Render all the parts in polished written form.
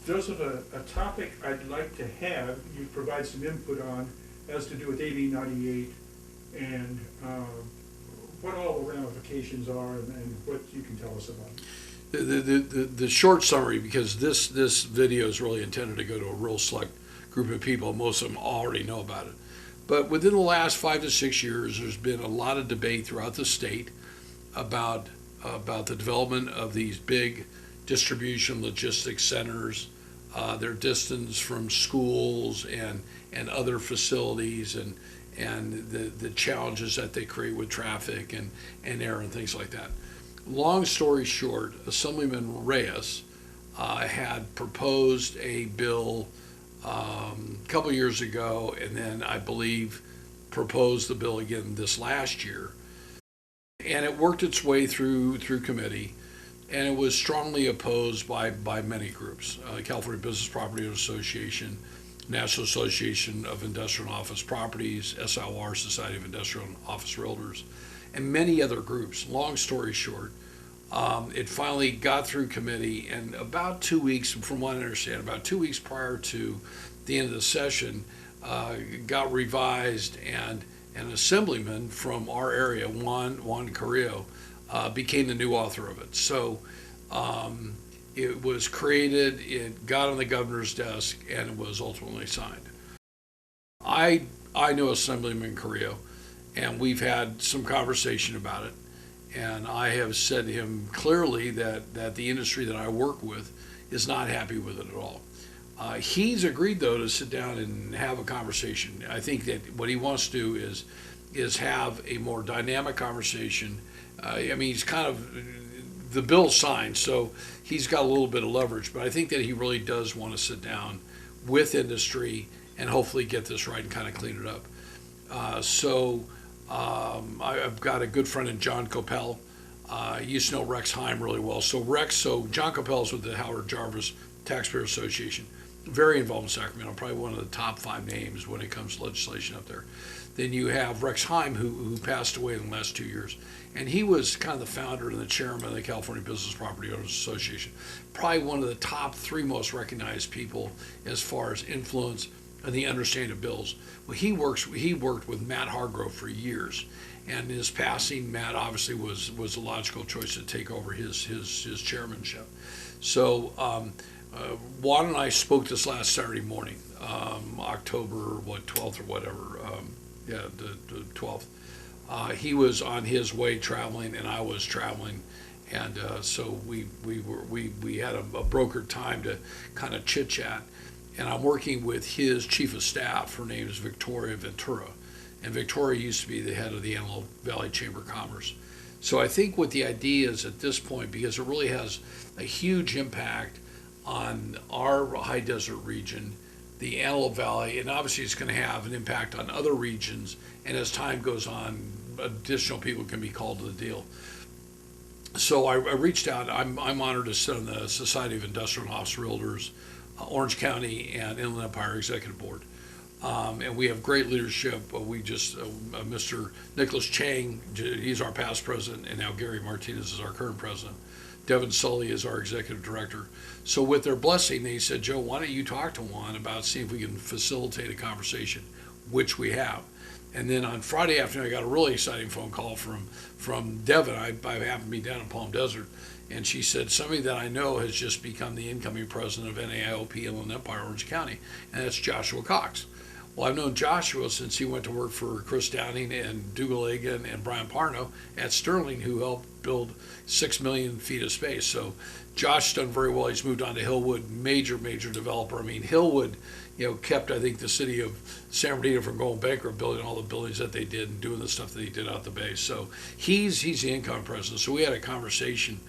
those are a topic I'd like to have you provide some input on, has to do with AB 98 and what all the ramifications are and what you can tell us about it. The short summary, because this video is really intended to go to a real select group of people, most of them already know about it. But within the last 5 to 6 years, there's been a lot of debate throughout the state about the development of these big distribution logistics centers, their distance from schools and other facilities, and the challenges that they create with traffic and air and things like that. Long story short, Assemblyman Reyes had proposed a bill a couple years ago, and then I believe proposed the bill again this last year. And it worked its way through committee, and it was strongly opposed by many groups. California Business Property Association, National Association of Industrial and Office Properties, SIR, Society of Industrial and Office Realtors, and many other groups. Long story short, it finally got through committee, and about 2 weeks, from what I understand, about 2 weeks prior to the end of the session, got revised, and an assemblyman from our area, Juan Carrillo, became the new author of it. So it was created, it got on the governor's desk, and it was ultimately signed. I know Assemblyman Carrillo, and we've had some conversation about it. And I have said to him clearly that the industry that I work with is not happy with it at all. He's agreed, though, to sit down and have a conversation. I think that what he wants to do is have a more dynamic conversation. I mean, he's kind of, the bill's signed, so he's got a little bit of leverage, but I think that he really does want to sit down with industry and hopefully get this right and kind of clean it up. I've got a good friend in John Coppell. I used to know Rex Heim really well. So John Coppell's with the Howard Jarvis Taxpayer Association. Very involved in Sacramento, probably one of the top 5 names when it comes to legislation up there. Then you have Rex Heim, who passed away in the last 2 years. And he was kind of the founder and the chairman of the California Business Property Owners Association. Probably one of the top 3 most recognized people as far as influence and the understanding of bills. Well, he worked with Matt Hargrove for years, and his passing, Matt obviously was a logical choice to take over his chairmanship. So Juan and I spoke this last Saturday morning, October 12th or whatever, the 12th. He was on his way traveling, and I was traveling, and so we had a brokered time to kind of chit chat. And I'm working with his chief of staff. Her name is Victoria Ventura. And Victoria used to be the head of the Antelope Valley Chamber of Commerce. So I think what the idea is at this point, because it really has a huge impact on our high desert region, the Antelope Valley, and obviously it's going to have an impact on other regions. And as time goes on, additional people can be called to the deal. So I reached out. I'm honored to sit on the Society of Industrial and Office Realtors, Orange County and Inland Empire Executive Board. And we have great leadership. We just, Mr. Nicholas Chang, he's our past president, and now Gary Martinez is our current president. Devin Sully is our executive director. So with their blessing, they said, Joe, why don't you talk to Juan about seeing if we can facilitate a conversation, which we have. And then on Friday afternoon, I got a really exciting phone call from Devin. I happened to be down in Palm Desert. And she said, somebody that I know has just become the incoming president of NAIOP Inland Empire Orange County, and that's Joshua Cox. Well, I've known Joshua since he went to work for Chris Downing and Dougal Egan and Brian Parno at Sterling, who helped build 6 million feet of space. So Josh's done very well. He's moved on to Hillwood, major developer. I mean, Hillwood, kept, I think, the city of San Bernardino from going bankrupt, building all the buildings that they did and doing the stuff that he did out the base. So he's the incoming president. So we had a conversation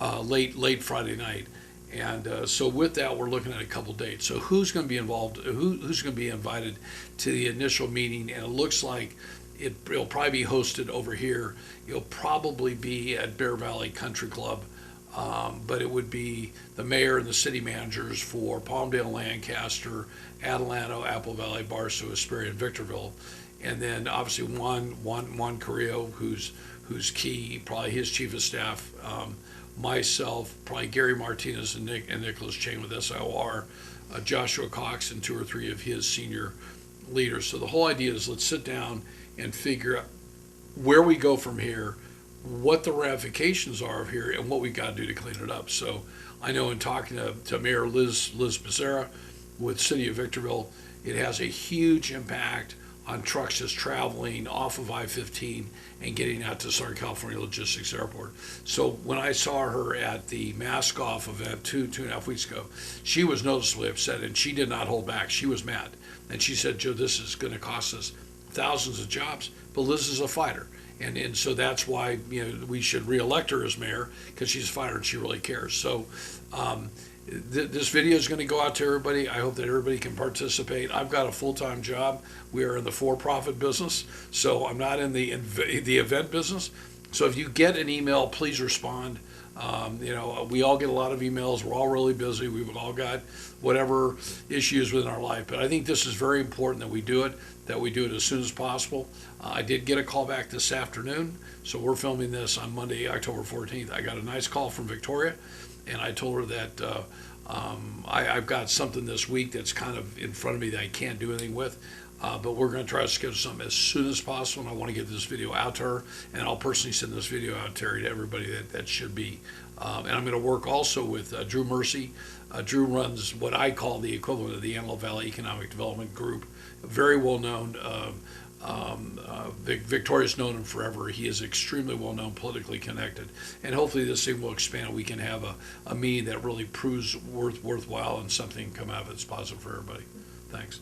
late Friday night, and so with that, we're looking at a couple dates. So who's going to be involved? Who's going to be invited to the initial meeting? And it looks like it'll probably be hosted over here. It'll probably be at Bear Valley Country Club, but it would be the mayor and the city managers for Palmdale, Lancaster, Adelanto, Apple Valley, Barstow, Hesperia, and Victorville, and then obviously Juan Carrillo, who's key, probably his chief of staff. myself, probably Gary Martinez and Nicholas Chain with SIOR, Joshua Cox and 2 or 3 of his senior leaders. So the whole idea is let's sit down and figure out where we go from here, what the ramifications are of here, and what we got to do to clean it up. So I know in talking to Mayor Liz Becerra with City of Victorville, it has a huge impact on trucks just traveling off of I-15 and getting out to Southern California Logistics Airport. So when I saw her at the Mask Off event 2.5 weeks ago, she was noticeably upset, and she did not hold back. She was mad. And she said, Joe, this is going to cost us thousands of jobs, but Liz is a fighter. And so that's why, you know, we should reelect her as mayor, because she's a fighter and she really cares. So this video is going to go out to everybody. I hope that everybody can participate. I've got a full-time job. We are in the for-profit business, so I'm not in the event business. So if you get an email, please respond. You know, we all get a lot of emails. We're all really busy. We've all got whatever issues within our life. But I think this is very important that we do it as soon as possible. I did get a call back this afternoon, so we're filming this on Monday, October 14th. I got a nice call from Victoria, and I told her that I've got something this week that's kind of in front of me that I can't do anything with. But we're going to try to schedule something as soon as possible, and I want to get this video out to her, and I'll personally send this video out, Terry, to everybody that should be. And I'm going to work also with Drew Mercy. Drew runs what I call the equivalent of the Antelope Valley Economic Development Group, very well known. Victoria's known him forever. He is extremely well known, politically connected, and hopefully this thing will expand. We can have a meeting that really proves worthwhile, and something come out of it that's positive for everybody. Thanks.